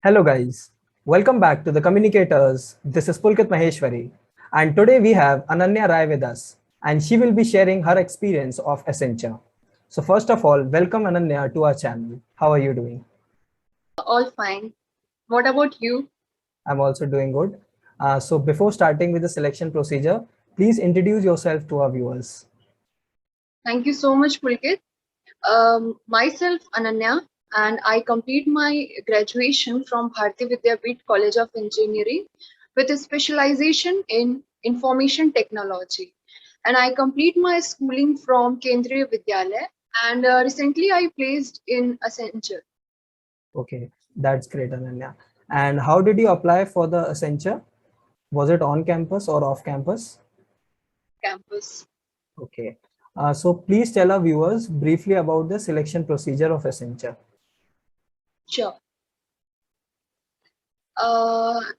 Hello guys, welcome back to the Communicators. This is Pulkit Maheshwari, and today we have Ananya Rai with us, and she will be sharing her experience of Accenture. So first of all, welcome Ananya to our channel. How are you doing? All fine. What about you? I'm also doing good. So before starting with the selection procedure, please introduce yourself to our viewers. Thank you so much, Pulkit. Myself, Ananya, and I complete my graduation from Bharati Vidyapeeth College of Engineering with a specialization in information technology. And I complete my schooling from Kendriya Vidyalaya. And recently, I placed in Accenture Okay, that's great, Ananya. And how did you apply for the Accenture? Was it on campus or off campus? campus. Okay. So please tell our viewers briefly about the selection procedure of Accenture. Sure.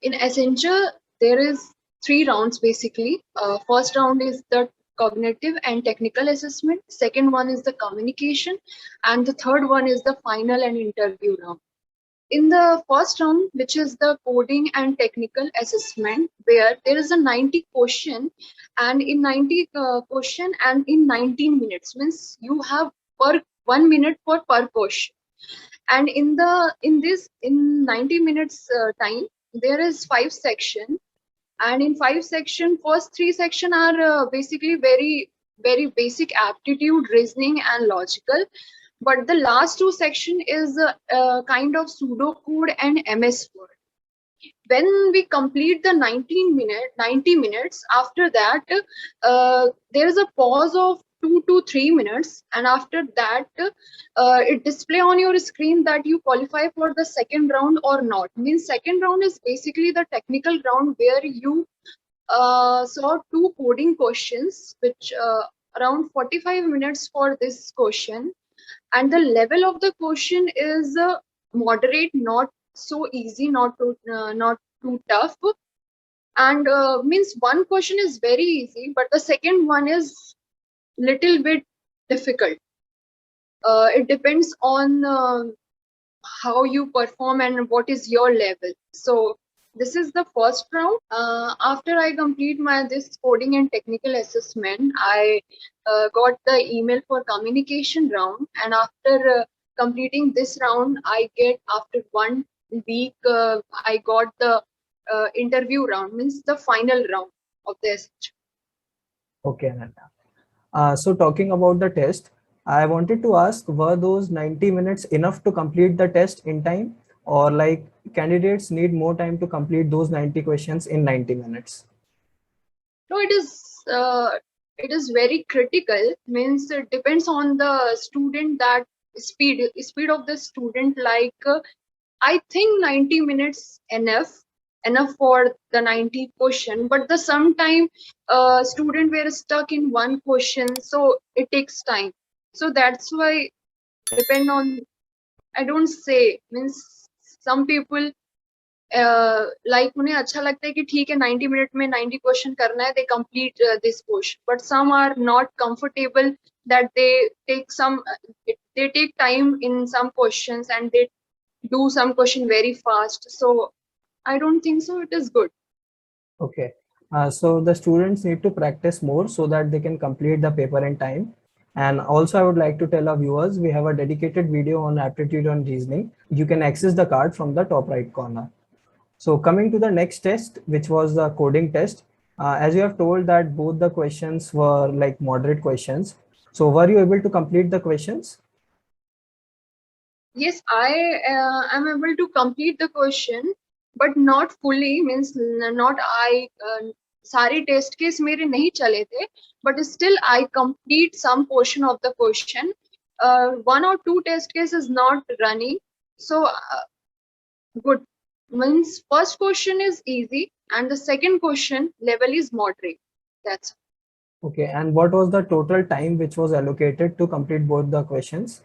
In Accenture, there is three rounds basically. First round is the cognitive and technical assessment. Second one is the communication, and the third one is the final and interview round. In the first round, which is the coding and technical assessment, where there is a 90 question, and in 90 question and in 19 minutes means you have per 1 minute for per question, and in 90 minutes time there is five section, and in five section first three section are basically very basic aptitude, reasoning and logical, but the last two section is kind of pseudo code and ms word. When we complete the 90 minutes, after that there is a pause of 2 to 3 minutes, and after that it display on your screen that you qualify for the second round or not. Means second round is basically the technical round where you saw two coding questions, which around 45 minutes for this question, and the level of the question is moderate, not so easy, not too tough, and means one question is very easy but the second one is little bit difficult. It depends on how you perform and what is your level. So this is the first round. After I complete my this coding and technical assessment, I got the email for communication round, and after completing this round, I get after 1 week I got the interview round, means the final round of the assessment. Okay, Ananya. So talking about the test, I wanted to ask, were those 90 minutes enough to complete the test in time, or like candidates need more time to complete those 90 questions in 90 minutes? No, it is very critical. Means it depends on the student, that speed of the student. Like I think 90 minutes enough for the 90 question. But the sometime student were stuck in one question, so it takes time. So that's why depend on. I don't say means some people like उन्हें अच्छा लगता है कि ठीक है 90 minute में 90 question करना है, they complete this question, but some are not comfortable that they take time in some questions and they do some question very fast. So I don't think so it is good. Okay. So the students need to practice more so that they can complete the paper in time. And also, I would like to tell our viewers, we have a dedicated video on aptitude and reasoning. You can access the card from the top right corner. So coming to the next test, which was the coding test, as you have told that both the questions were like moderate questions. So were you able to complete the questions? Yes, I am able to complete the question, but not fully. Means not I सारे test case मेरे नहीं चले थे, but still I complete some portion of the question. One or two test cases not running, so good. Means first question is easy and the second question level is moderate. That's Okay. And what was the total time which was allocated to complete both the questions?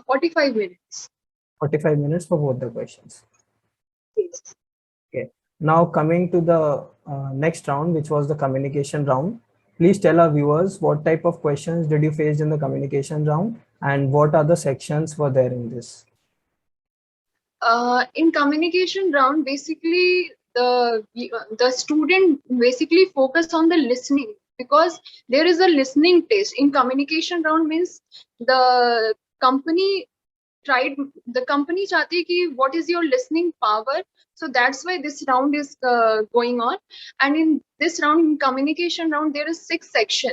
45 minutes. 45 minutes for both the questions. Yes. Okay. Now coming to the next round, which was the communication round. Please tell our viewers what type of questions did you face in the communication round and what other sections were there in this? In communication round, basically the student basically focus on the listening, because there is a listening test in communication round. Means the company tried the company चाहती है कि what is your listening power. So that's why this round is going on. And in this round, in communication round, there is 6 section,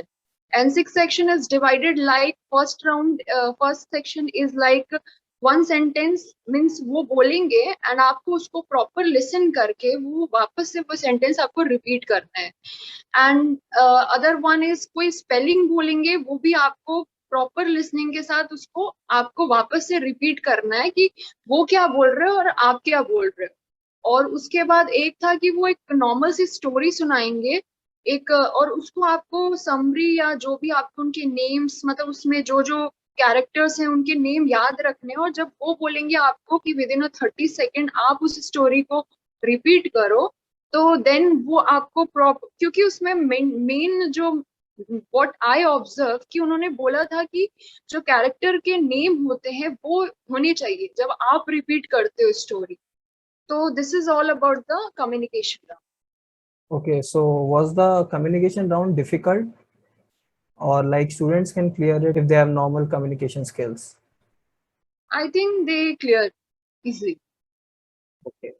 and 6 section is divided like first round. First section is like one sentence, means वो बोलेंगे and आपको उसको proper listen करके वो वापस से वो sentence आपको repeat करना है. एंड अदर वन इज कोई स्पेलिंग बोलेंगे, वो भी आपको प्रॉपर लिसनिंग के साथ उसको आपको वापस से रिपीट करना है कि वो क्या बोल रहे हो और आप क्या बोल रहे हो. और उसके बाद एक था कि वो एक नॉर्मल सी स्टोरी सुनाएंगे एक, और उसको आपको समरी या जो भी आपको उनके नेम्स, मतलब उसमें जो जो कैरेक्टर्स हैं उनके नेम याद रखने हैं. और जब वो बोलेंगे आपको कि विद इन 30 सेकेंड आप उस स्टोरी को रिपीट करो, तो देन वो आपको क्योंकि उसमें मेन जो व्हाट आई ऑब्जर्व कि उन्होंने बोला था कि जो कैरेक्टर के नेम होते हैं वो होने चाहिए जब आप रिपीट करते हो स्टोरी. तो this is all about the communication round. Okay, so was the communication round difficult, or like students can clear it if they have normal communication skills? I think they clear easily. Okay.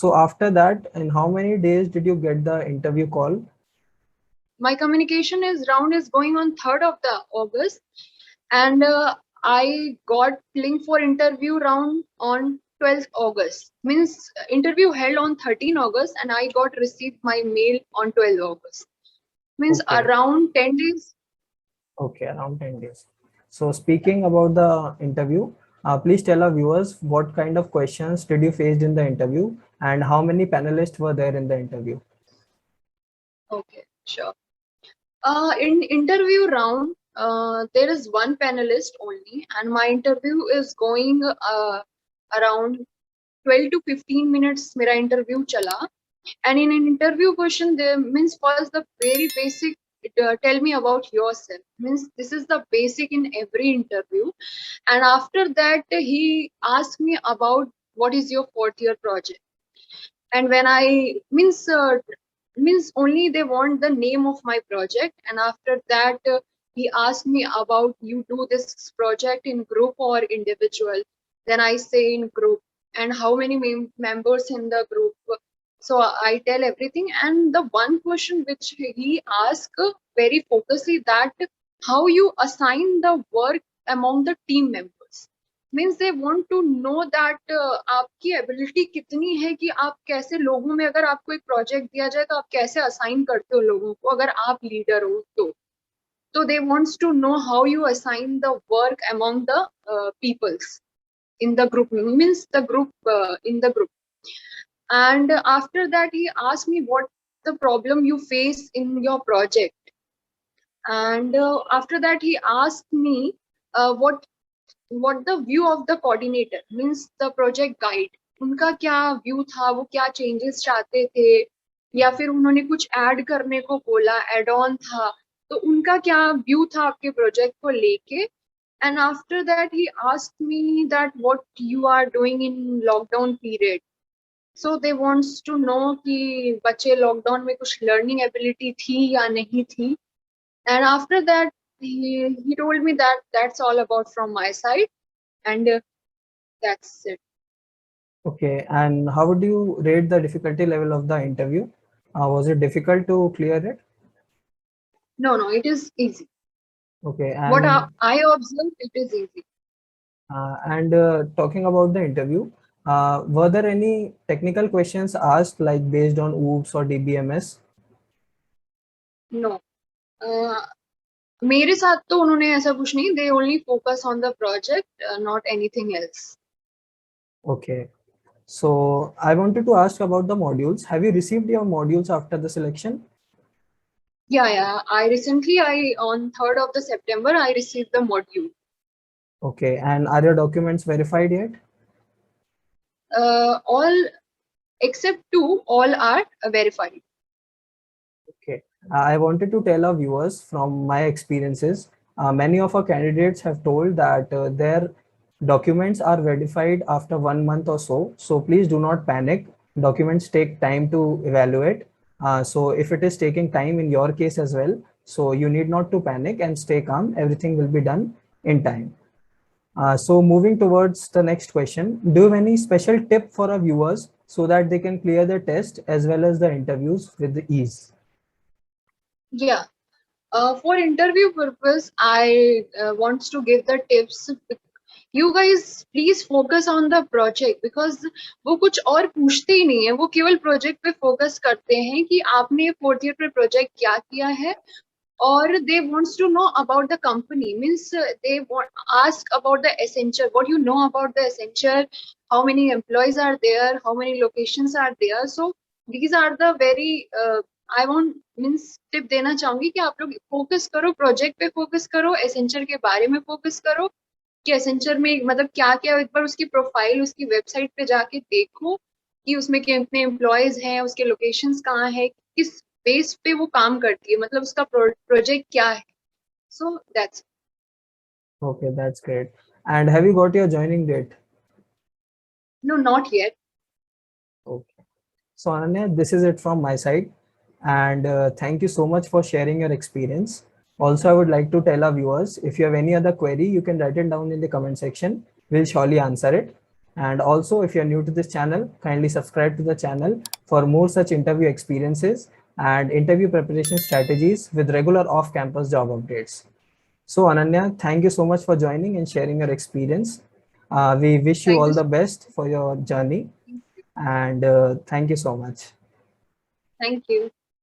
So after that, in how many days did you get the interview call? My communication is round is going on 3rd of the August, and I got link for interview round on 12th August. Means interview held on 13 August, and I got received my mail on 12th August. Means Okay. around 10 days. Okay, around 10 days. So speaking about the interview, please tell our viewers what kind of questions did you face in the interview and how many panelists were there in the interview? Okay, sure. In interview round, there is one panelist only, and my interview is going around 12 to 15 minutes. मेरा interview चला. And in an interview question, there means first the very basic. Tell me about yourself. Means this is the basic in every interview. And after that, he asked me about what is your 4th year project. And when I means only they want the name of my project. And after that, he asked me about you do this project in group or individual. Then I say in group, and how many members in the group. So I tell everything. And the one question which he asked very focusedly, that how you assign the work among the team members. Means they want to know that आपकी ability कितनी है कि आप कैसे लोगों में, अगर आपको एक प्रोजेक्ट दिया जाए तो आप कैसे असाइन करते हो लोगों को अगर आप लीडर हो तो they wants to know how you assign the work among the peoples in the group, means the group in the group. And after that, he asked me what the problem you face in your project. And after that, he asked me what the view of the coordinator, means the project guide, उनका क्या view था, वो क्या changes चाहते थे, या फिर उन्होंने कुछ ऐड करने को बोला, एड ऑन था, तो उनका क्या व्यू था आपके प्रोजेक्ट को लेके. And after that, he asked me that what you are doing in lockdown period. So they wants to know कि बच्चे लॉकडाउन में कुछ लर्निंग एबिलिटी थी या नहीं थी. And after that, he told me that that's all about from my side, and that's it. Okay, and how would you rate the difficulty level of the interview? Was it difficult to clear it? No, it is easy. Okay, What and I observed, it is easy. talking about the interview, were there any technical questions asked like based on OOPS or DBMS? No. मेरे साथ तो उन्होंने ऐसा कुछ नहीं. They only focus on the project, not anything else. Okay. So I wanted to ask about the modules. Have you received your modules after the selection? Yeah. I recently, on 3rd of the September, I received the module. Okay, and are your documents verified yet? All except 2, all are verified. Okay, I wanted to tell our viewers from my experiences. Many of our candidates have told that their Documents are verified after 1 month or so. So please do not panic. Documents take time to evaluate. So if it is taking time in your case as well, so you need not to panic and stay calm. Everything will be done in time. So moving towards the next question, do you have any special tip for our viewers so that they can clear the test as well as the interviews with ease? Yeah. For interview purpose, I wants to give the tips. You guys please focus on the project because वो कुछ और पूछते ही नहीं है, वो केवल project पे focus करते हैं कि आपने फोर्थ ईयर पे प्रोजेक्ट क्या किया है, or they wants to know about the company, means they want ask about the Accenture, what you know about the Accenture, how many employees are there, how many locations are there. So these are the very I want means tip देना चाहूंगी कि आप लोग focus करो, project पे focus करो, Accenture के बारे में फोकस करो कि एसेंचर में मतलब क्या क्या, एक बार उसकी प्रोफाइल उसकी वेबसाइट पे जाके देखो कि उसमें कितने एम्प्लॉयज हैं, उसके लोकेशंस कहाँ है, किस बेस पे वो काम करती है, मतलब उसका प्रोजेक्ट क्या है. So that's. Okay, that's great. And have you got your joining date? No, not yet. Okay. So Ananya, this is it from my side. And thank you so much for sharing your experience. Also, I would like to tell our viewers, if you have any other query, you can write it down in the comment section. We'll surely answer it. And also, if you're new to this channel, kindly subscribe to the channel for more such interview experiences and interview preparation strategies with regular off-campus job updates. So Ananya, thank you so much for joining and sharing your experience. We wish you Thank all you. the best for your journey, and thank you so much. Thank you.